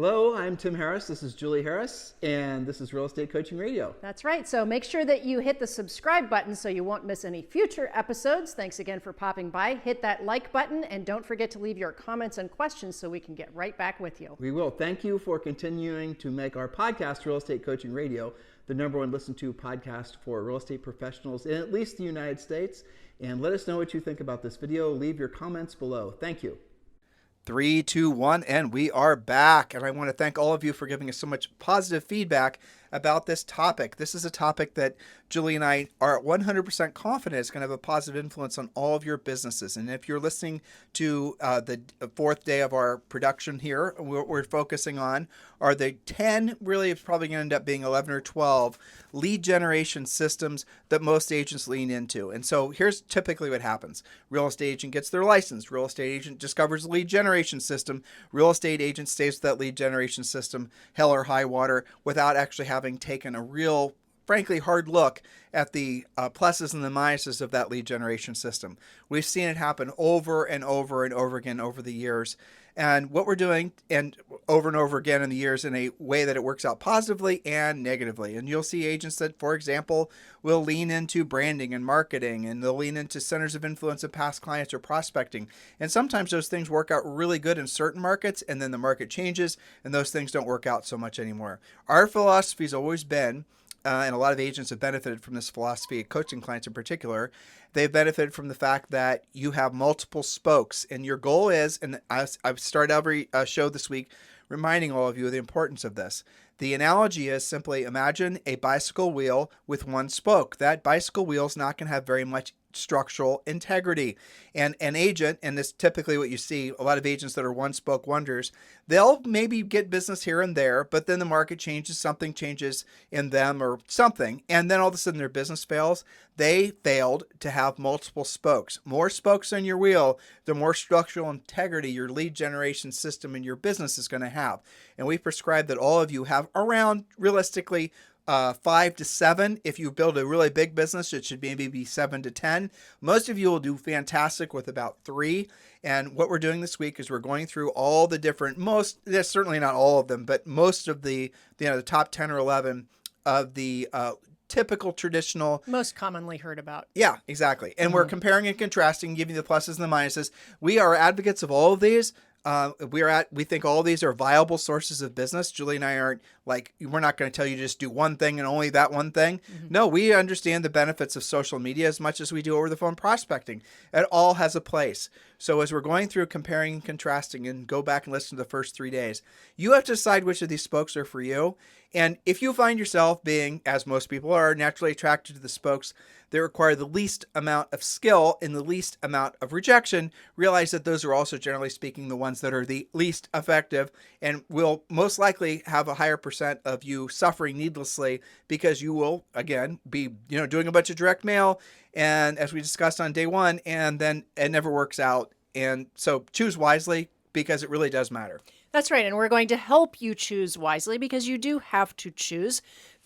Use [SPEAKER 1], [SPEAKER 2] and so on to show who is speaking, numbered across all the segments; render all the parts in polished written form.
[SPEAKER 1] Hello, I'm Tim Harris. This is Julie Harris, and this is Real Estate Coaching Radio.
[SPEAKER 2] That's right. So make sure that you hit the subscribe button so you won't miss any future episodes. Thanks again for popping by. Hit that like button, and don't forget to leave your comments and questions so we can get right back with you.
[SPEAKER 1] We will. Thank you for continuing to make our podcast, Real Estate Coaching Radio, the #1 listened to podcast for real estate professionals in at least the United States. And let us know what you think about this video. Leave your comments below. Thank you.
[SPEAKER 3] 3, 2, 1, and we are back. And I want to thank all of you for giving us so much positive feedback about this topic. This is a topic that Julie and I are 100% confident is going to have a positive influence on all of your businesses. And if you're listening to the fourth day of our production here, what we're focusing on are the 10, really it's probably going to end up being 11 or 12 lead generation systems that most agents lean into. And so here's typically what happens. Real estate agent gets their license. Real estate agent discovers the lead generation system. Real estate agent stays with that lead generation system, hell or high water, without actually having taken a real, frankly, hard look at the pluses and the minuses of that lead generation system. We've seen it happen over and over and over again over the years. And what we're doing, and over again in the years, in a way that it works out positively and negatively. And you'll see agents that, for example, will lean into branding and marketing, and they'll lean into centers of influence of past clients or prospecting. And sometimes those things work out really good in certain markets, and then the market changes, and those things don't work out so much anymore. Our philosophy has always been, and a lot of agents have benefited from this philosophy, coaching clients in particular, they've benefited from the fact that you have multiple spokes. And your goal is, and I've started every show this week reminding all of you of the importance of this. The analogy is simply imagine a bicycle wheel with one spoke. That bicycle wheel is not going to have very much structural integrity. And an agent, and this is typically what you see, a lot of agents that are one spoke wonders, they'll maybe get business here and there, but then the market changes, something changes in them or something, and then all of a sudden their business fails. They failed to have multiple spokes. More spokes on your wheel, the more structural integrity your lead generation system in your business is going to have. And we prescribe that all of you have around, realistically, 5 to 7. If you build a really big business, it should maybe be 7 to 10. Most of you will do fantastic with about 3. And what we're doing this week is we're going through all the different, certainly not all of them, but most of the top 10 or 11 of the typical traditional.
[SPEAKER 2] Most commonly heard about.
[SPEAKER 3] Yeah, exactly. And we're comparing and contrasting, giving you the pluses and the minuses. We are advocates of all of these. We think all of these are viable sources of business. Julie and I aren't we're not going to tell you to just do one thing and only that one thing. No, we understand the benefits of social media as much as we do over the phone prospecting. It all has a place. So as we're going through comparing and contrasting, and go back and listen to the first 3 days, you have to decide which of these spokes are for you. And if you find yourself being, as most people are, naturally attracted to the spokes that require the least amount of skill and the least amount of rejection, realize that those are also, generally speaking, the ones that are the least effective and will most likely have a higher percent of you suffering needlessly, because you will, again, be doing a bunch of direct mail, and as we discussed on day 1, and then it never works out. And so choose wisely, because it really does matter.
[SPEAKER 2] That's right. And we're going to help you choose wisely, because you do have to choose.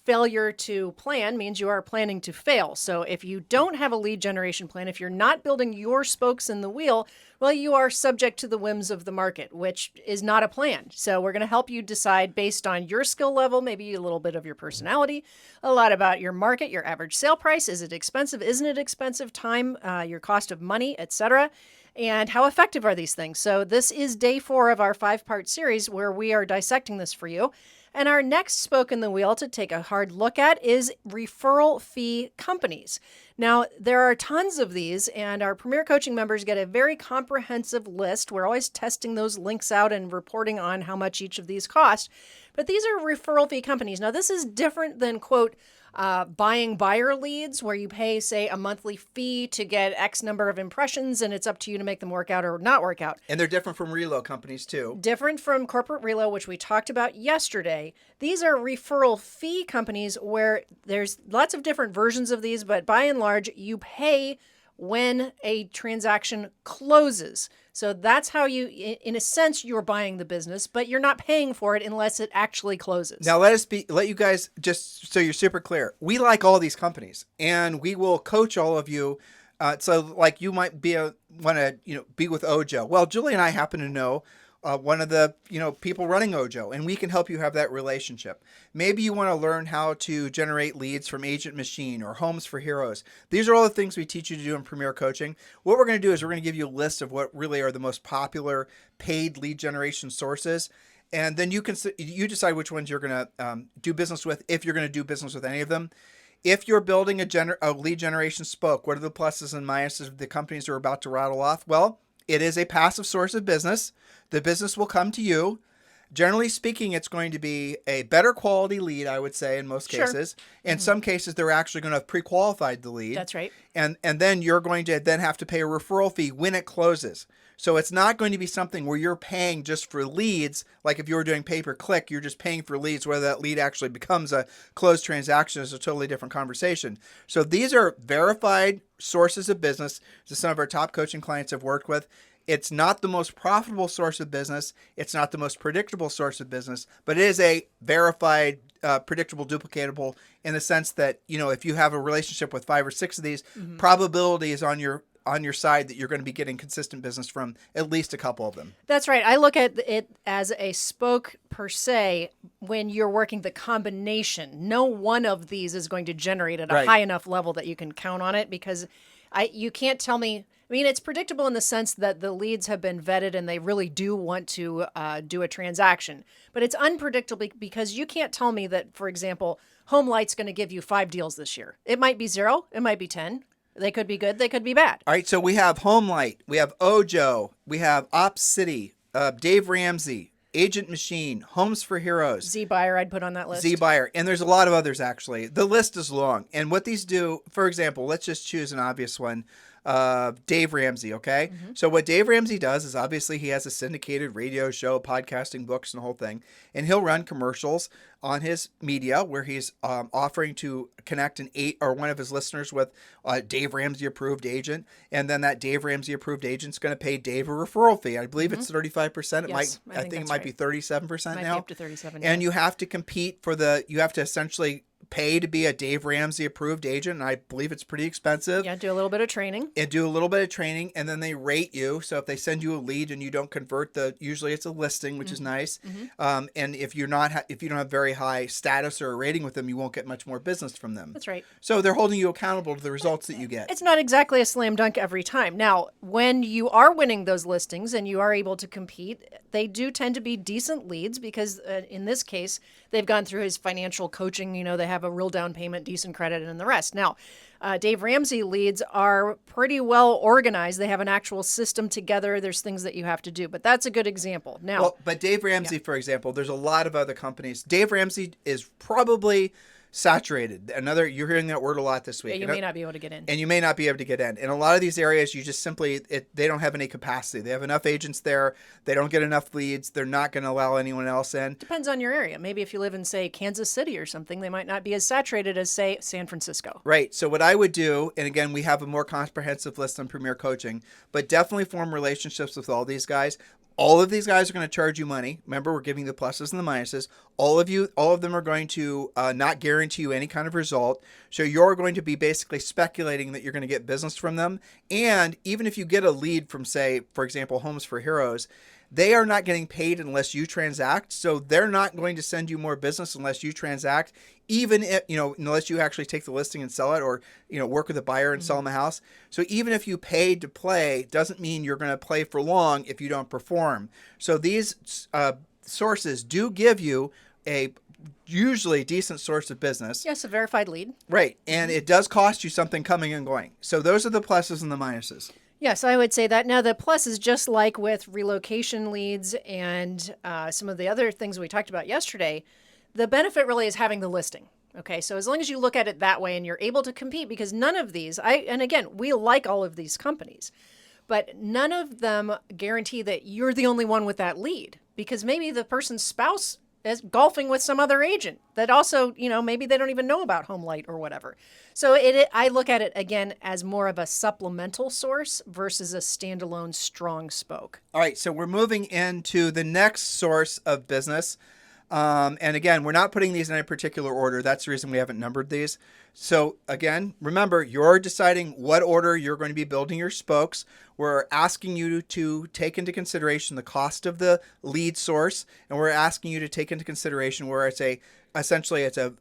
[SPEAKER 2] Failure to plan means you are planning to fail. So if you don't have a lead generation plan, if you're not building your spokes in the wheel, well, you are subject to the whims of the market, which is not a plan. So we're going to help you decide based on your skill level, maybe a little bit of your personality, a lot about your market, your average sale price. Is it expensive? Isn't it expensive? Time, your cost of money, etc. And how effective are these things? So this is day 4 of our 5-part series where we are dissecting this for you. And our next spoke in the wheel to take a hard look at is referral fee companies. Now, there are tons of these, and our Premier Coaching members get a very comprehensive list. We're always testing those links out and reporting on how much each of these cost. But these are referral fee companies. Now, this is different than, quote, buying buyer leads, where you pay, say, a monthly fee to get X number of impressions, and it's up to you to make them work out or not work out.
[SPEAKER 3] And they're different from reload companies, too.
[SPEAKER 2] Different from corporate reload, which we talked about yesterday. These are referral fee companies where there's lots of different versions of these, but by and large, you pay when a transaction closes. So that's how you, in a sense, you're buying the business, but you're not paying for it unless it actually closes.
[SPEAKER 3] Now let you guys, just so you're super clear, we like all these companies, and we will coach all of you. So like you might want to be with Ojo. Well, Julie and I happen to know one of the people running Ojo, and we can help you have that relationship. Maybe you want to learn how to generate leads from Agent Machine or Homes for Heroes. These are all the things we teach you to do in Premier Coaching. What we're going to do is we're going to give you a list of what really are the most popular paid lead generation sources. And then you decide which ones you're going to do business with, if you're going to do business with any of them. If you're building a lead generation spoke, what are the pluses and minuses of the companies we're about to rattle off? Well, it is a passive source of business. The business will come to you. Generally speaking, it's going to be a better quality lead, I would say, in most cases. In some cases, they're actually going to have pre-qualified the lead.
[SPEAKER 2] That's right.
[SPEAKER 3] And then you're going to then have to pay a referral fee when it closes. So it's not going to be something where you're paying just for leads. Like if you were doing pay-per-click, you're just paying for leads. Whether that lead actually becomes a closed transaction is a totally different conversation. So these are verified sources of business that some of our top coaching clients have worked with. It's not the most profitable source of business. It's not the most predictable source of business, but it is a verified, predictable, duplicatable in the sense that, if you have a relationship with 5 or 6 of these, probability is on your side that you're going to be getting consistent business from at least a couple of them.
[SPEAKER 2] That's right. I look at it as a spoke per se when you're working the combination. No one of these is going to generate at a high enough level that you can count on it because you can't tell me. I mean, it's predictable in the sense that the leads have been vetted and they really do want to do a transaction. But it's unpredictable because you can't tell me that, for example, Home Light's going to give you 5 deals this year. It might be 0. It might be 10. They could be good. They could be bad.
[SPEAKER 3] All right. So we have Home Light. We have Ojo. We have Op City, Dave Ramsey, Agent Machine, Homes for Heroes.
[SPEAKER 2] Z-Buyer I'd put on that list.
[SPEAKER 3] Z-Buyer. And there's a lot of others, actually. The list is long. And what these do, for example, let's just choose an obvious one. Dave Ramsey, okay? So what Dave Ramsey does is obviously he has a syndicated radio show, podcasting, books, and the whole thing. And he'll run commercials on his media where he's offering to connect one of his listeners with a Dave Ramsey approved agent. And then that Dave Ramsey approved agent's going to pay Dave a referral fee. I believe it's 35%. I think it might be 37% now.
[SPEAKER 2] Up to 37.
[SPEAKER 3] And you have to compete you have to essentially pay to be a Dave Ramsey approved agent, and I believe it's pretty expensive.
[SPEAKER 2] Yeah, do a little bit of training.
[SPEAKER 3] And then they rate you. So if they send you a lead and you don't convert usually it's a listing, which is nice. And if you don't have very high status or a rating with them, you won't get much more business from them.
[SPEAKER 2] That's right.
[SPEAKER 3] So they're holding you accountable to the results that you get.
[SPEAKER 2] It's not exactly a slam dunk every time. Now, when you are winning those listings and you are able to compete, they do tend to be decent leads because in this case, they've gone through his financial coaching. They have a real down payment, decent credit, and the rest. Now, Dave Ramsey leads are pretty well organized. They have an actual system together. There's things that you have to do, but that's a good example. Now,
[SPEAKER 3] but Dave Ramsey, for example, there's a lot of other companies. Dave Ramsey is probably saturated. You're hearing that word a lot this week.
[SPEAKER 2] You may not be able to get in.
[SPEAKER 3] And you may not be able to get in. In a lot of these areas, you just simply, they don't have any capacity. They have enough agents there. They don't get enough leads. They're not going to allow anyone else in.
[SPEAKER 2] Depends on your area. Maybe if you live in, say, Kansas City or something, they might not be as saturated as, say, San Francisco.
[SPEAKER 3] Right. So what I would do, and again, we have a more comprehensive list on Premier Coaching, but definitely form relationships with all these guys. All of these guys are going to charge you money. Remember, we're giving the pluses and the minuses. All of them are going to not guarantee you any kind of result. So you're going to be basically speculating that you're going to get business from them. And even if you get a lead from, say, for example, Homes for Heroes, they are not getting paid unless you transact. So they're not going to send you more business unless you transact, even if, unless you actually take the listing and sell it or, work with a buyer and sell them a house. So even if you paid to play, doesn't mean you're going to play for long if you don't perform. So these sources do give you a usually decent source of business.
[SPEAKER 2] Yes, a verified lead.
[SPEAKER 3] Right. And it does cost you something coming and going. So those are the pluses and the minuses.
[SPEAKER 2] Yes, I would say that. Now, the plus is just like with relocation leads and some of the other things we talked about yesterday, the benefit really is having the listing. Okay, so as long as you look at it that way and you're able to compete, because none of these, and again, we like all of these companies, but none of them guarantee that you're the only one with that lead, because maybe the person's spouse is golfing with some other agent that also, maybe they don't even know about Home Light or whatever. So I look at it, again, as more of a supplemental source versus a standalone strong spoke.
[SPEAKER 3] All right, so we're moving into the next source of business. And again, we're not putting these in a particular order. That's the reason we haven't numbered these. So again, remember, you're deciding what order you're going to be building your spokes. We're asking you to take into consideration the cost of the lead source, and we're asking you to take into consideration where essentially it's a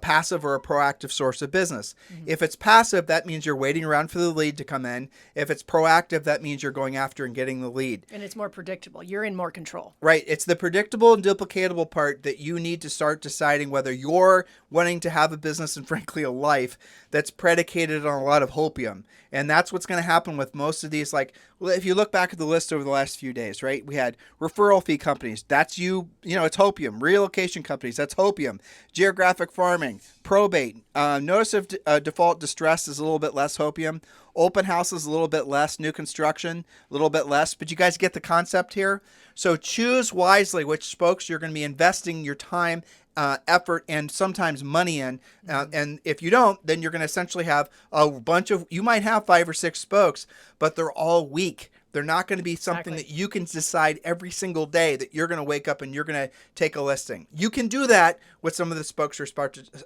[SPEAKER 3] passive or a proactive source of business. If it's passive, that means you're waiting around for the lead to come in. If it's proactive, that means you're going after and getting the lead.
[SPEAKER 2] And it's more predictable. You're in more control.
[SPEAKER 3] Right. It's the predictable and duplicatable part that you need to start deciding whether you're wanting to have a business and frankly a life that's predicated on a lot of hopium. And that's what's going to happen with most of these. Like, if you look back at the list over the last few days, right? We had referral fee companies. That's it's hopium. Relocation companies. That's hopium. Geographic farming, probate. Notice of default distress is a little bit less hopium. Open houses a little bit less. New construction a little bit less. But you guys get the concept here. So choose wisely which spokes you're going to be investing your time, effort, and sometimes money in. And if you don't, then you're going to essentially have a bunch of, you might have 5 or 6 spokes, but they're all weak. They're not going to be something that you can decide every single day that you're going to wake up and you're going to take a listing. You can do that with some of the spokes we're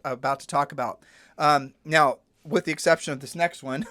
[SPEAKER 3] about to talk about. Now, with the exception of this next one,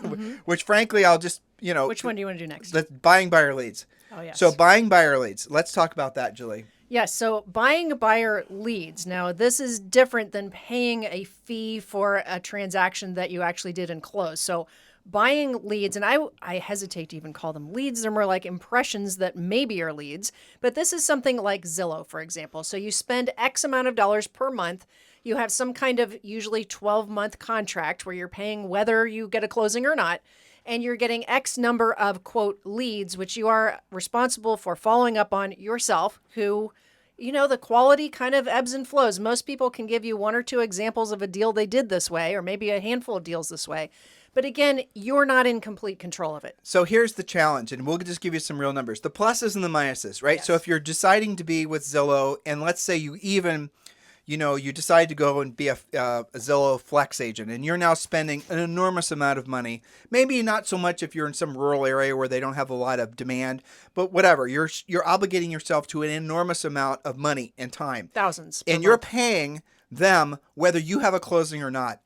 [SPEAKER 3] which frankly, I'll just,
[SPEAKER 2] Which one do you want to do next?
[SPEAKER 3] Buying buyer leads.
[SPEAKER 2] Oh, yes.
[SPEAKER 3] So buying buyer leads. Let's talk about that, Julie.
[SPEAKER 2] Yes, so buying buyer leads. Now, this is different than paying a fee for a transaction that you actually did and closed. So buying leads, and I hesitate to even call them leads. They're more like impressions that maybe are leads. But this is something like Zillow, for example. So you spend X amount of dollars per month. You have some kind of usually 12-month contract where you're paying whether you get a closing or not. And you're getting X number of, quote, leads, which you are responsible for following up on yourself, who, the quality kind of ebbs and flows. Most people can give you 1 or 2 examples of a deal they did this way, or maybe a handful of deals this way. But again, you're not in complete control of it.
[SPEAKER 3] So here's the challenge, and we'll just give you some real numbers. The pluses and the minuses, right?
[SPEAKER 2] Yes.
[SPEAKER 3] So if you're deciding to be with Zillow, and let's say you even... you decide to go and be a Zillow Flex agent, and you're now spending an enormous amount of money. Maybe not so much if you're in some rural area where they don't have a lot of demand, but whatever. You're obligating yourself to an enormous amount of money and time.
[SPEAKER 2] Thousands.
[SPEAKER 3] And you're paying them whether you have a closing or not.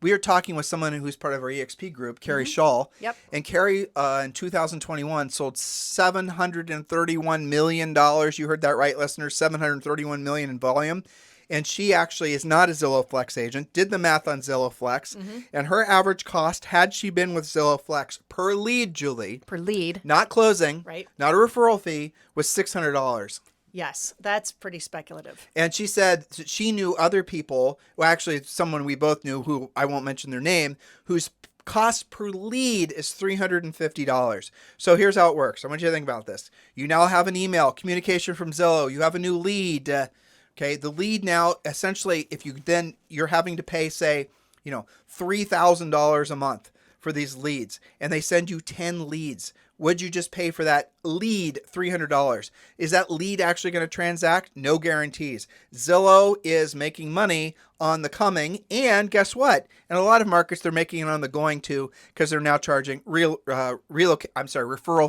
[SPEAKER 3] We are talking with someone who's part of our EXP group, Carrie Shaw.
[SPEAKER 2] Yep.
[SPEAKER 3] And Carrie, in 2021, sold $731 million. You heard that right, listeners, $731 million in volume. And she actually is not a Zillow Flex agent, did the math on Zillow Flex, and her average cost, had she been with Zillow Flex per lead, Julie,
[SPEAKER 2] per lead,
[SPEAKER 3] not closing,
[SPEAKER 2] right,
[SPEAKER 3] not a referral fee, was $600.
[SPEAKER 2] Yes, that's pretty speculative.
[SPEAKER 3] And she said she knew other people, well, actually someone we both knew, who I won't mention their name, whose cost per lead is $350. So here's how it works. I want you to think about this. You now have an email communication from Zillow. You have a new lead. Okay, the lead now, essentially, if you're having to pay, say, $3,000 a month for these leads, and they send you 10 leads. Would you just pay for that lead $300? Is that lead actually going to transact? No guarantees. Zillow is making money on the coming, and guess what? In a lot of markets, they're making it on the going too, because they're now charging referral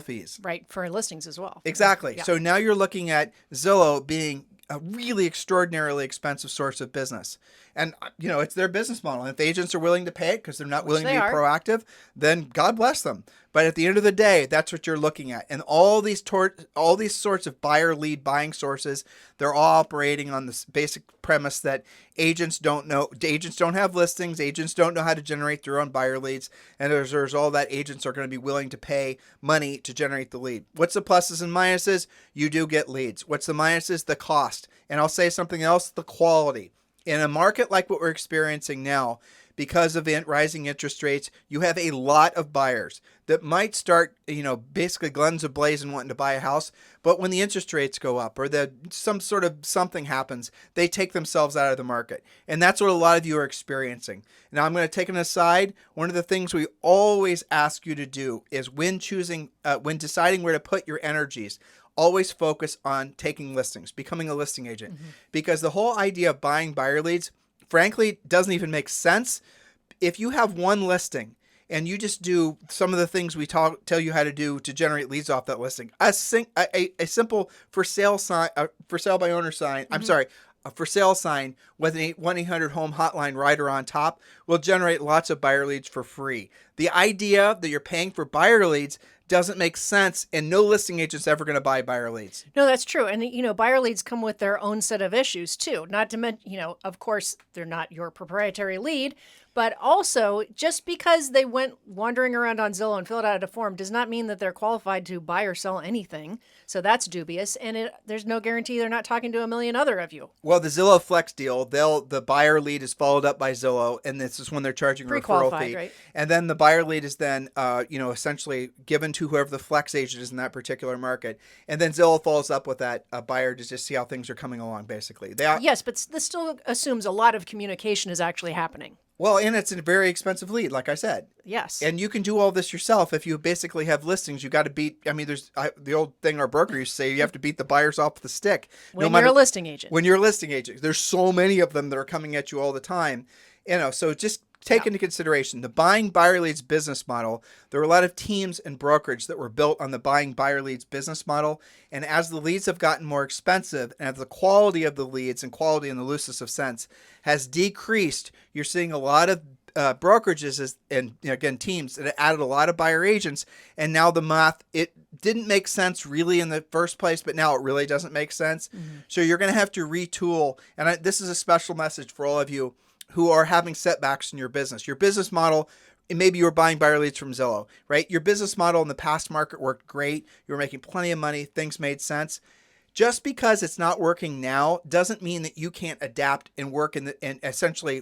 [SPEAKER 3] fees.
[SPEAKER 2] Right, for listings as well.
[SPEAKER 3] Exactly.
[SPEAKER 2] Yeah.
[SPEAKER 3] So now you're looking at Zillow being a really extraordinarily expensive source of business. And, it's their business model. And if agents are willing to pay it because they're not willing to be proactive, then God bless them. But at the end of the day, that's what you're looking at. And all these sorts of buyer lead buying sources, they're all operating on this basic premise that agents don't have listings, agents don't know how to generate their own buyer leads, and as a result, that agents are going to be willing to pay money to generate the lead. What's the pluses and minuses? You do get leads. What's the minuses? The cost. And I'll say something else, the quality. In a market like what we're experiencing now, because of rising interest rates, you have a lot of buyers that might start, basically guns a-blazing wanting to buy a house. But when the interest rates go up or something happens, they take themselves out of the market. And that's what a lot of you are experiencing. Now, I'm going to take an aside. One of the things we always ask you to do is when deciding where to put your energies, always focus on taking listings, becoming a listing agent. Because the whole idea of buying buyer leads, frankly, doesn't even make sense. If you have one listing and you just do some of the things we tell you how to do to generate leads off that listing, a simple for sale by owner sign. I'm sorry, a for sale sign with an 1-800-HOME hotline rider on top will generate lots of buyer leads for free. The idea that you're paying for buyer leads doesn't make sense, and no listing agent's ever going to buy buyer leads.
[SPEAKER 2] No, that's true. And, buyer leads come with their own set of issues too. Not to mention, of course, they're not your proprietary lead, but also just because they went wandering around on Zillow and filled out a form does not mean that they're qualified to buy or sell anything. So that's dubious. And there's no guarantee they're not talking to a million other of you.
[SPEAKER 3] Well, the Zillow Flex deal, the buyer lead is followed up by Zillow, and this is when they're charging a referral fee.
[SPEAKER 2] Right?
[SPEAKER 3] And then the buyer lead is then, essentially given to whoever the flex agent is in that particular market. And then Zillow follows up with that buyer to just see how things are coming along, basically.
[SPEAKER 2] Yes, but this still assumes a lot of communication is actually happening.
[SPEAKER 3] Well, and it's a very expensive lead, like I said.
[SPEAKER 2] Yes.
[SPEAKER 3] And you can do all this yourself if you basically have listings. You got to beat, there's the old thing our broker used to say, you have to beat the buyers off the stick.
[SPEAKER 2] When you're a listing agent.
[SPEAKER 3] When you're a listing agent. There's so many of them that are coming at you all the time. So just take into consideration the buying buyer leads business model. There were a lot of teams and brokerage that were built on the buying buyer leads business model. And as the leads have gotten more expensive and as the quality of the leads and quality in the loosest of sense has decreased, you're seeing a lot of brokerages and again teams that added a lot of buyer agents, and now the math, it didn't make sense really in the first place, but now it really doesn't make sense. So you're going to have to retool, and this is a special message for all of you who are having setbacks in your business. Your business model, and maybe you were buying buyer leads from Zillow, right? Your business model in the past market worked great. You were making plenty of money. Things made sense. Just because it's not working now doesn't mean that you can't adapt and work and essentially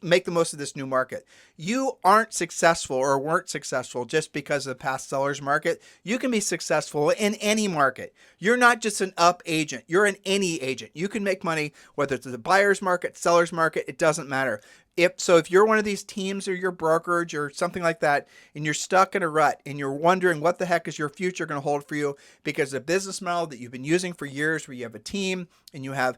[SPEAKER 3] make the most of this new market. You aren't successful or weren't successful just because of the past seller's market. You can be successful in any market. You're not just an up agent. You're an any agent. You can make money whether it's the buyer's market, seller's market, it doesn't matter. If you're one of these teams or your brokerage or something like that, and you're stuck in a rut and you're wondering what the heck is your future going to hold for you because the business model that you've been using for years where you have a team and you have,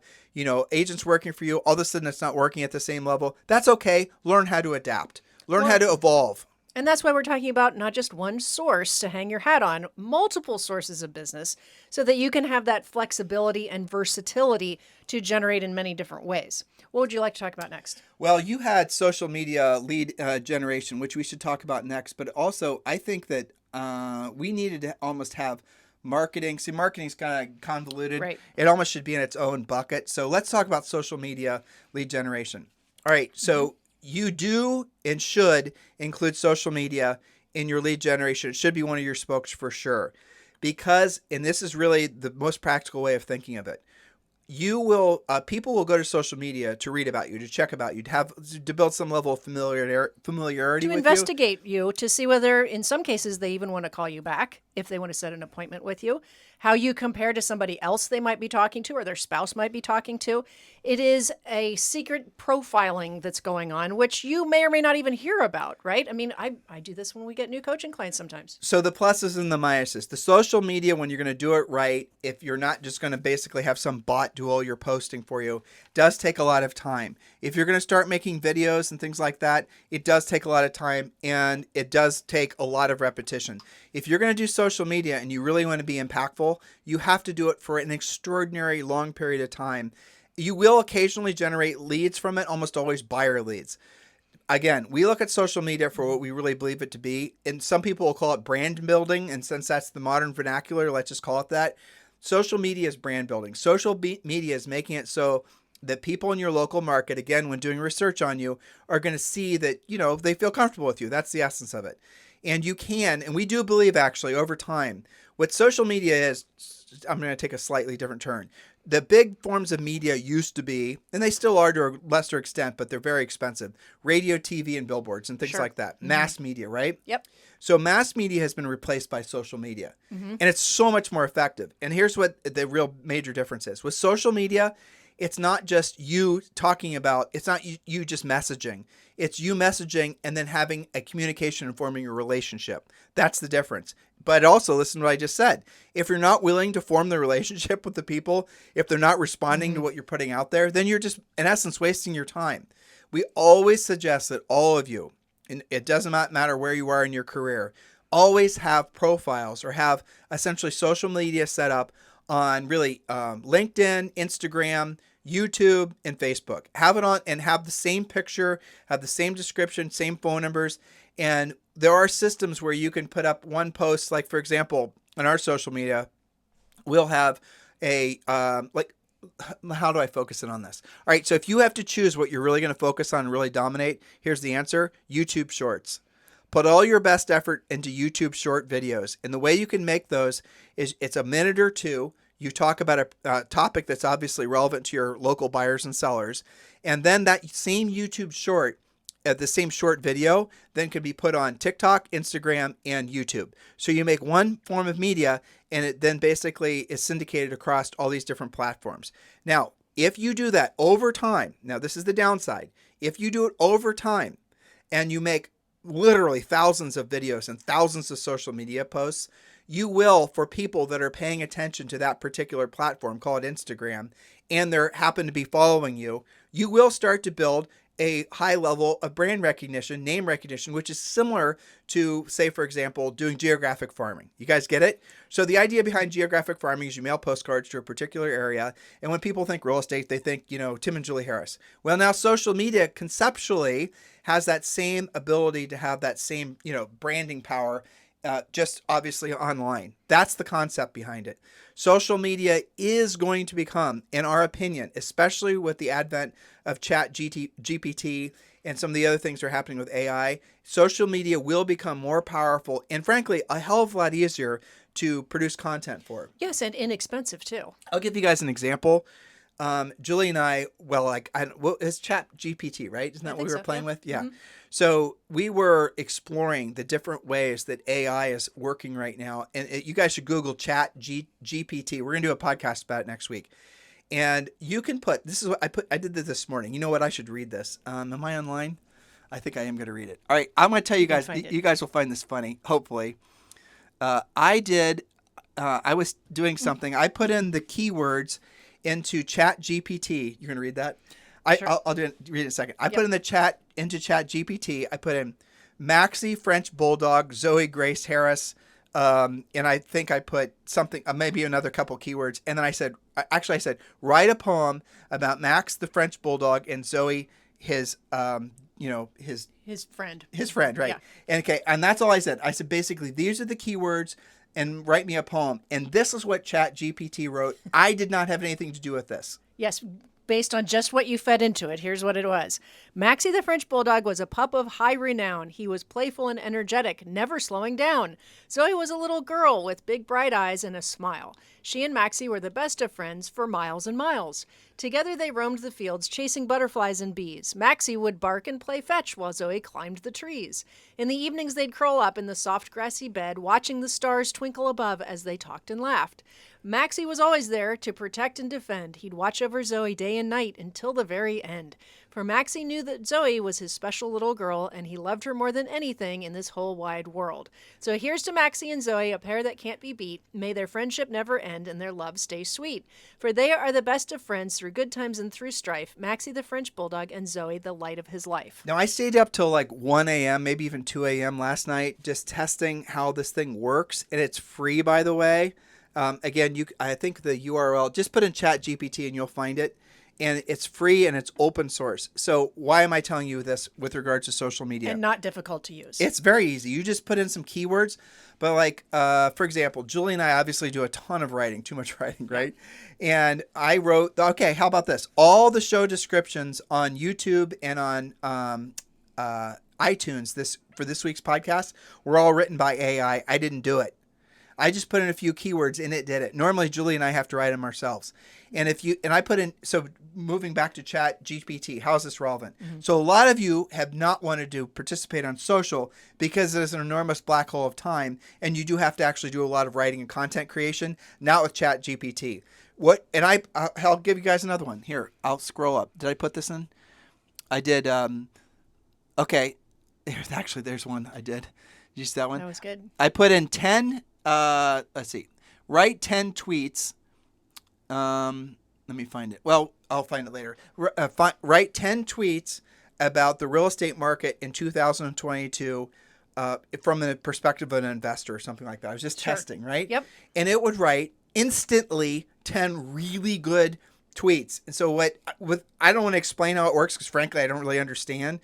[SPEAKER 3] agents working for you, all of a sudden it's not working at the same level, that's okay. Learn how to adapt. Learn how to evolve.
[SPEAKER 2] And that's why we're talking about not just one source to hang your hat on, multiple sources of business so that you can have that flexibility and versatility to generate in many different ways. What would you like to talk about next?
[SPEAKER 3] Well, you had social media lead generation, which we should talk about next. But also, I think that we needed to almost have marketing. See, marketing's kind of convoluted.
[SPEAKER 2] Right.
[SPEAKER 3] It almost should be in its own bucket. So let's talk about social media lead generation. All right. So you do and should include social media in your lead generation. It should be one of your spokes for sure. Because, and this is really the most practical way of thinking of it, people will go to social media to read about you, to check about you, to build some level of familiarity
[SPEAKER 2] to
[SPEAKER 3] with
[SPEAKER 2] investigate you, to see whether, in some cases, they even want to call you back if they want to set an appointment with you, how you compare to somebody else they might be talking to or their spouse might be talking to. It is a secret profiling that's going on, which you may or may not even hear about, right? I do this when we get new coaching clients sometimes.
[SPEAKER 3] So the pluses and the minuses. The social media, when you're going to do it right, if you're not just going to basically have some bot do all your posting for you, does take a lot of time. If you're going to start making videos and things like that, it does take a lot of time and it does take a lot of repetition. If you're going to do social media and you really want to be impactful, you have to do it for an extraordinary long period of time. You will occasionally generate leads from it, almost always buyer leads. Again, we look at social media for what we really believe it to be. And some people will call it brand building. And since that's the modern vernacular, let's just call it that. Social media is brand building. Social media is making it so that people in your local market, again, when doing research on you, are going to see that, they feel comfortable with you. That's the essence of it. And you can, and we do believe actually over time, what social media is, I'm going to take a slightly different turn. The big forms of media used to be, and they still are to a lesser extent, but they're very expensive, radio, TV, and billboards and things like that. Mass media, right?
[SPEAKER 2] Yep.
[SPEAKER 3] So mass media has been replaced by social media, and it's so much more effective. And here's what the real major difference is. With social media, it's not just you talking about, it's not you just messaging. It's you messaging and then having a communication and forming a relationship. That's the difference. But also, listen to what I just said. If you're not willing to form the relationship with the people, if they're not responding to what you're putting out there, then you're just, in essence, wasting your time. We always suggest that all of you, and it doesn't matter where you are in your career, always have profiles or have essentially social media set up on really LinkedIn, Instagram, YouTube, and Facebook. Have it on and have the same picture, have the same description, same phone numbers. And there are systems where you can put up one post, like for example, on our social media, we'll have a, how do I focus in on this? All right. So if you have to choose what you're really going to focus on and really dominate, here's the answer: YouTube Shorts. Put all your best effort into YouTube short videos. And the way you can make those is it's a minute or two. You talk about a topic that's obviously relevant to your local buyers and sellers. And then that same YouTube short, the same short video, then can be put on TikTok, Instagram, and YouTube. So you make one form of media, and it then basically is syndicated across all these different platforms. Now, if you do that over time, now this is the downside. If you do it over time and you make literally thousands of videos and thousands of social media posts, you will, for people that are paying attention to that particular platform, call it Instagram, and they happen to be following you, you will start to build a high level of brand recognition, name recognition, which is similar to, say, for example, doing geographic farming. You guys get it? So the idea behind geographic farming is you mail postcards to a particular area, and when people think real estate, they think, Tim and Julie Harris. Well, now social media conceptually has that same ability to have that same, branding power, just obviously online. That's the concept behind it. Social media is going to become, in our opinion, especially with the advent of GPT and some of the other things that are happening with AI, social media will become more powerful and, frankly, a hell of a lot easier to produce content for.
[SPEAKER 2] Yes, and inexpensive too.
[SPEAKER 3] I'll give you guys an example. Julie and I, it's Chat GPT, right? Isn't that what we were playing with? Yeah. Mm-hmm. So we were exploring the different ways that AI is working right now. And you guys should Google Chat GPT. We're going to do a podcast about it next week. And you can put, this is what I did this morning. You know what? I should read this. Am I online? I think I am going to read it. All right. I'm going to tell you guys, you guys will find this funny, hopefully. I was doing something. I put in the keywords into Chat GPT. You're going to read that?
[SPEAKER 2] Sure.
[SPEAKER 3] I'll read it in a second. I put in into Chat GPT. I put in Maxie, French Bulldog, Zoe Grace Harris, and I think I put something, maybe another couple keywords. And then I said, write a poem about Max, the French Bulldog, and Zoe, his friend. His friend, right? Yeah. And that's all I said. I said, basically, these are the keywords, and write me a poem. And this is what Chat GPT wrote. I did not have anything to do with this.
[SPEAKER 2] Yes, based on just what you fed into it. Here's what it was. Maxie the French Bulldog was a pup of high renown. He was playful and energetic, never slowing down. Zoe was a little girl with big bright eyes and a smile. She and Maxie were the best of friends for miles and miles. Together they roamed the fields, chasing butterflies and bees. Maxie would bark and play fetch while Zoe climbed the trees. In the evenings they'd curl up in the soft grassy bed, watching the stars twinkle above as they talked and laughed. Maxie was always there to protect and defend. He'd watch over Zoe day and night until the very end. For Maxie knew that Zoe was his special little girl, and he loved her more than anything in this whole wide world. So here's to Maxie and Zoe, a pair that can't be beat. May their friendship never end and their love stay sweet. For they are the best of friends through good times and through strife. Maxie the French Bulldog and Zoe the light of his life.
[SPEAKER 3] Now, I stayed up till like 1 a.m., maybe even 2 a.m. last night, just testing how this thing works. And it's free, by the way. Again, I think the URL, just put in Chat GPT and you'll find it. And it's free and it's open source. So why am I telling you this with regards to social media?
[SPEAKER 2] And not difficult to use.
[SPEAKER 3] It's very easy. You just put in some keywords. But like, for example, Julie and I obviously do a ton of writing, too much writing, right? And I wrote, okay, how about this? All the show descriptions on YouTube and on iTunes for this week's podcast were all written by AI. I didn't do it. I just put in a few keywords and it did it. Normally, Julie and I have to write them ourselves. And I put in, so moving back to Chat GPT, how is this relevant? Mm-hmm. So a lot of you have not wanted to participate on social because there's an enormous black hole of time and you do have to actually do a lot of writing and content creation, not with Chat GPT. I'll give you guys another one. Here, I'll scroll up. Did I put this in? I did. Okay. There's one I did. Did you see that one?
[SPEAKER 2] That was good.
[SPEAKER 3] I put in 10, let's see, write 10 tweets. Let me find it. Well, I'll find it later. Write 10 tweets about the real estate market in 2022 from the perspective of an investor or something like that. I was just testing, right?
[SPEAKER 2] Yep.
[SPEAKER 3] And it would write instantly 10 really good tweets. And so I don't want to explain how it works because frankly, I don't really understand.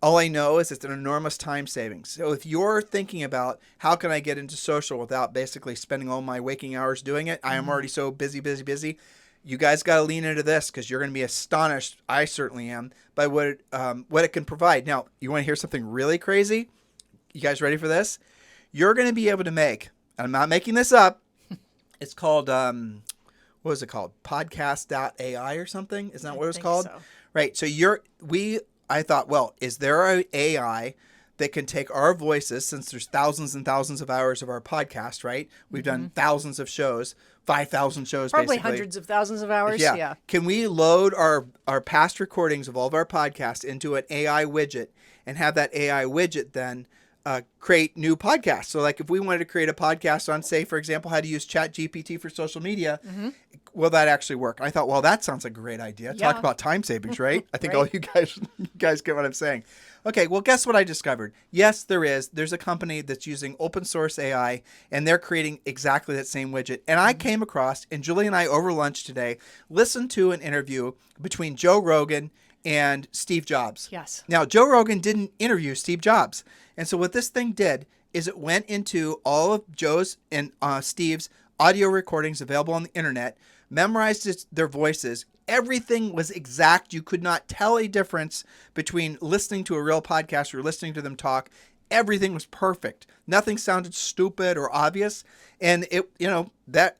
[SPEAKER 3] All I know is it's an enormous time savings. So if you're thinking about how can I get into social without basically spending all my waking hours doing it, I am already so busy. You guys got to lean into this because you're going to be astonished. I certainly am by what it can provide. Now, you want to hear something really crazy? You guys ready for this? You're going to be able to make, and I'm not making this up. It's called, what is it called? Podcast.ai or something? Isn't that what it's called?
[SPEAKER 2] So.
[SPEAKER 3] Right. So I thought, well, is there an AI that can take our voices, since there's thousands and thousands of hours of our podcast, right? We've done thousands of shows, 5,000 shows,
[SPEAKER 2] Probably
[SPEAKER 3] basically.
[SPEAKER 2] hundreds of thousands of hours. Yeah.
[SPEAKER 3] Can we load our past recordings of all of our podcasts into an AI widget and have that AI widget then create new podcasts? So like if we wanted to create a podcast on, say, for example, how to use ChatGPT for social media, will that actually work? I thought, well, that sounds like a great idea.
[SPEAKER 2] Yeah.
[SPEAKER 3] Talk about time savings, right? I think
[SPEAKER 2] Right.
[SPEAKER 3] all you guys get what I'm saying. Okay, well, guess what I discovered? Yes, there's a company that's using open source AI, and they're creating exactly that same widget. And I came across, and Julie and I over lunch today, listened to an interview between Joe Rogan and Steve Jobs.
[SPEAKER 2] Yes.
[SPEAKER 3] Now, Joe Rogan didn't interview Steve Jobs. And so what this thing did is it went into all of Joe's and Steve's audio recordings available on the internet, memorized their voices. Everything was exact. You could not tell a difference between listening to a real podcast or listening to them talk. Everything was perfect. Nothing sounded stupid or obvious. And that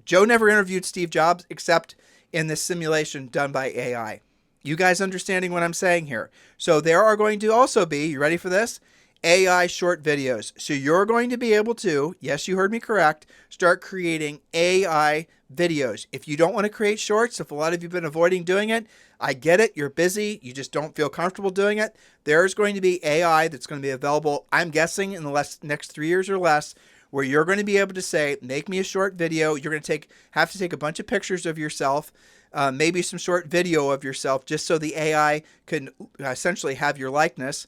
[SPEAKER 3] Joe never interviewed Steve Jobs except in this simulation done by AI. You guys understanding what I'm saying here? So there are going to also be, you ready for this? AI short videos. So you're going to be able to, yes, you heard me correct, start creating AI videos. If you don't want to create shorts, if a lot of you have been avoiding doing it, I get it. You're busy. You just don't feel comfortable doing it. There's going to be AI that's going to be available, I'm guessing, in the next 3 years or less, where you're going to be able to say, make me a short video. You're going to have to take a bunch of pictures of yourself, maybe some short video of yourself, just so the AI can essentially have your likeness.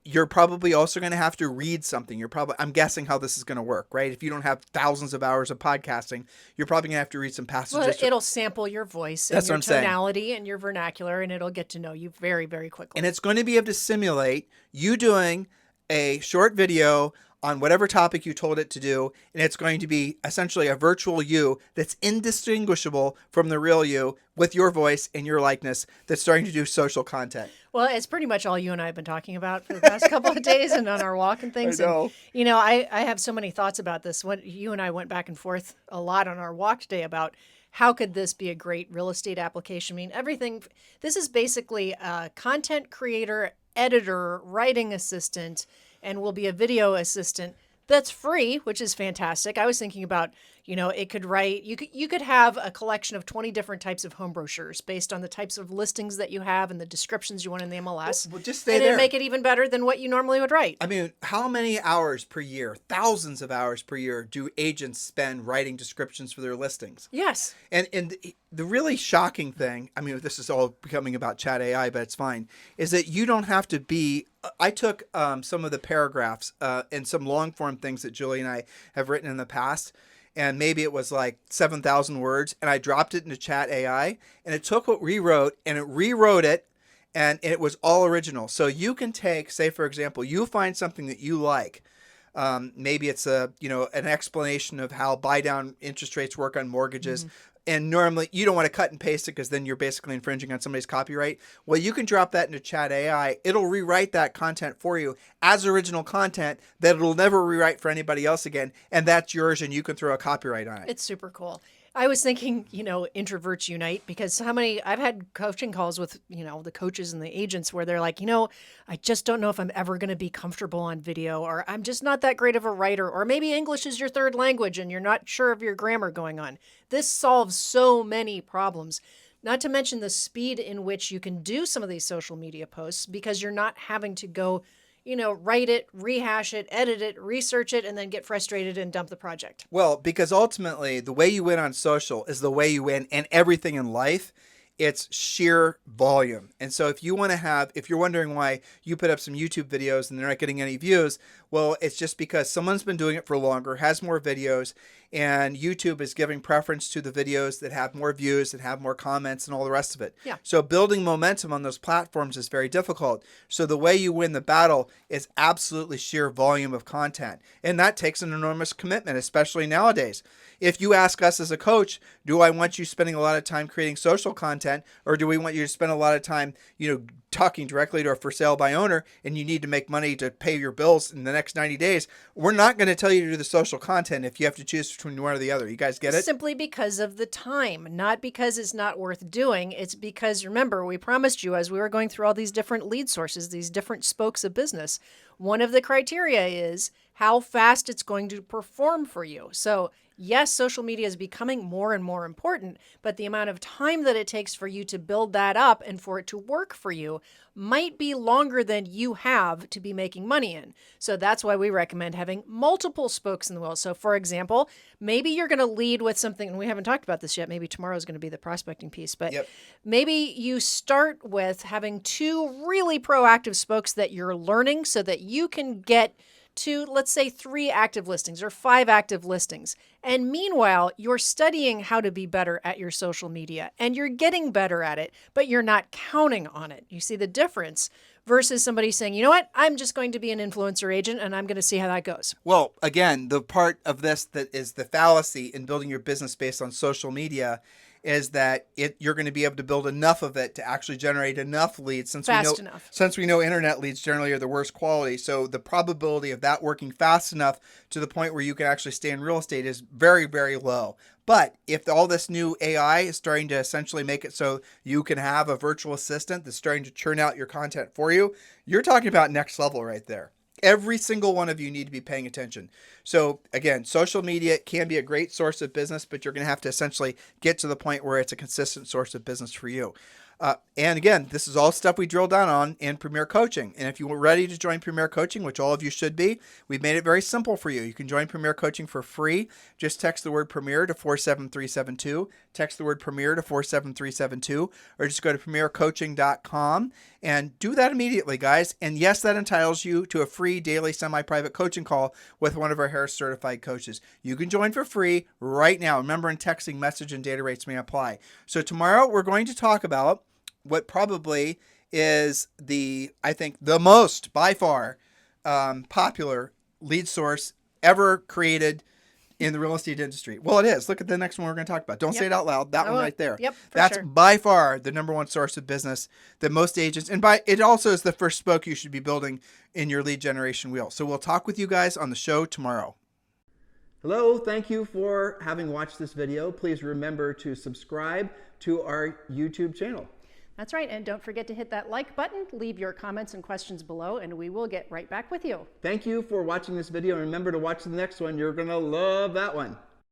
[SPEAKER 3] You're probably also going to have to read something. I'm guessing how this is going to work, right? If you don't have thousands of hours of podcasting, you're probably going to have to read some passages.
[SPEAKER 2] Well, it'll sample your voice and
[SPEAKER 3] That's what
[SPEAKER 2] your
[SPEAKER 3] I'm saying.
[SPEAKER 2] tonality and your vernacular, and it'll get to know you very, very quickly.
[SPEAKER 3] And it's going to be able to simulate you doing a short video on whatever topic you told it to do, and it's going to be essentially a virtual you that's indistinguishable from the real you with your voice and your likeness that's starting to do social content.
[SPEAKER 2] Well, it's pretty much all you and I have been talking about for the past couple of days and on our walk and things.
[SPEAKER 3] I know.
[SPEAKER 2] And, I have so many thoughts about this. You and I went back and forth a lot on our walk today about how could this be a great real estate application? I mean, everything. This is basically a content creator, editor, writing assistant, and will be a video assistant that's free, which is fantastic. I was thinking about, it could write, you could have a collection of 20 different types of home brochures based on the types of listings that you have and the descriptions you want in the MLS.
[SPEAKER 3] Well, just stay
[SPEAKER 2] and
[SPEAKER 3] there.
[SPEAKER 2] it'd make it even better than what you normally would write.
[SPEAKER 3] I mean, how many hours per year, thousands of hours per year, do agents spend writing descriptions for their listings?
[SPEAKER 2] Yes.
[SPEAKER 3] And the really shocking thing, I mean, this is all becoming about chat AI, but it's fine, is that you don't have to be. I took some of the paragraphs and some long form things that Julie and I have written in the past, and maybe it was like 7,000 words, and I dropped it into chat AI, and it took what we wrote, and it rewrote it, and it was all original. So you can take, say, for example, you find something that you like. Maybe it's an explanation of how buy down interest rates work on mortgages. And normally you don't want to cut and paste it because then you're basically infringing on somebody's copyright. Well, you can drop that into chat AI. It'll rewrite that content for you as original content that it'll never rewrite for anybody else again. And that's yours, and you can throw a copyright on it.
[SPEAKER 2] It's super cool. I was thinking, introverts unite, because I've had coaching calls with, the coaches and the agents where they're like, I just don't know if I'm ever going to be comfortable on video, or I'm just not that great of a writer, or maybe English is your third language and you're not sure of your grammar going on. This solves so many problems. Not to mention the speed in which you can do some of these social media posts, because you're not having to go, write it, rehash it, edit it, research it, and then get frustrated and dump the project.
[SPEAKER 3] Well, because ultimately the way you win on social is the way you win in everything in life. it's sheer volume. And so if you're wondering why you put up some YouTube videos and they're not getting any views, well, it's just because someone's been doing it for longer, has more videos, and YouTube is giving preference to the videos that have more views, that have more comments, and all the rest of it.
[SPEAKER 2] Yeah.
[SPEAKER 3] So building momentum on those platforms is very difficult. So the way you win the battle is absolutely sheer volume of content. And that takes an enormous commitment, especially nowadays. If you ask us as a coach, do I want you spending a lot of time creating social content, or do we want you to spend a lot of time, talking directly to a for sale by owner, and you need to make money to pay your bills in the next 90 days? We're not going to tell you to do the social content if you have to choose between one or the other. You guys get it?
[SPEAKER 2] Simply because of the time, not because it's not worth doing. It's because, remember, we promised you as we were going through all these different lead sources, these different spokes of business, one of the criteria is how fast it's going to perform for you. So yes, social media is becoming more and more important, but the amount of time that it takes for you to build that up and for it to work for you might be longer than you have to be making money in. So that's why we recommend having multiple spokes in the wheel. So for example, maybe you're going to lead with something, and we haven't talked about this yet. Maybe tomorrow is going to be the prospecting piece, but maybe you start with having 2 really proactive spokes that you're learning so that you can get to, let's say, 3 active listings or 5 active listings. And meanwhile, you're studying how to be better at your social media and you're getting better at it, but you're not counting on it. You see the difference versus somebody saying, you know what, I'm just going to be an influencer agent and I'm going to see how that goes.
[SPEAKER 3] Well, again, the part of this that is the fallacy in building your business based on social media is that you're going to be able to build enough of it to actually generate enough leads, since we know internet leads generally are the worst quality. So the probability of that working fast enough to the point where you can actually stay in real estate is very, very low. But if all this new AI is starting to essentially make it so you can have a virtual assistant that's starting to churn out your content for you, you're talking about next level right there. Every single one of you need to be paying attention. So again, social media can be a great source of business, but you're going to have to essentially get to the point where it's a consistent source of business for you. And again, this is all stuff we drill down on in Premier Coaching. And if you were ready to join Premier Coaching, which all of you should be, we've made it very simple for you. You can join Premier Coaching for free. Just text the word Premier to 47372. Text the word Premier to 47372, or just go to premiercoaching.com and do that immediately, guys. And yes, that entitles you to a free daily semi-private coaching call with one of our Harris certified coaches. You can join for free right now. Remember, in texting, message and data rates may apply. So tomorrow we're going to talk about what probably is I think the most by far popular lead source ever created in the real estate industry. Well, it is. Look at the next one we're going to talk about. Don't say it out loud. That one right there.
[SPEAKER 2] Yep,
[SPEAKER 3] That's by far the number one source of business that most agents, and it also is the first spoke you should be building in your lead generation wheel. So we'll talk with you guys on the show tomorrow.
[SPEAKER 1] Hello, thank you for having watched this video. Please remember to subscribe to our YouTube channel.
[SPEAKER 2] That's right. And don't forget to hit that like button, leave your comments and questions below, and we will get right back with you.
[SPEAKER 1] Thank you for watching this video. And remember to watch the next one. You're going to love that one.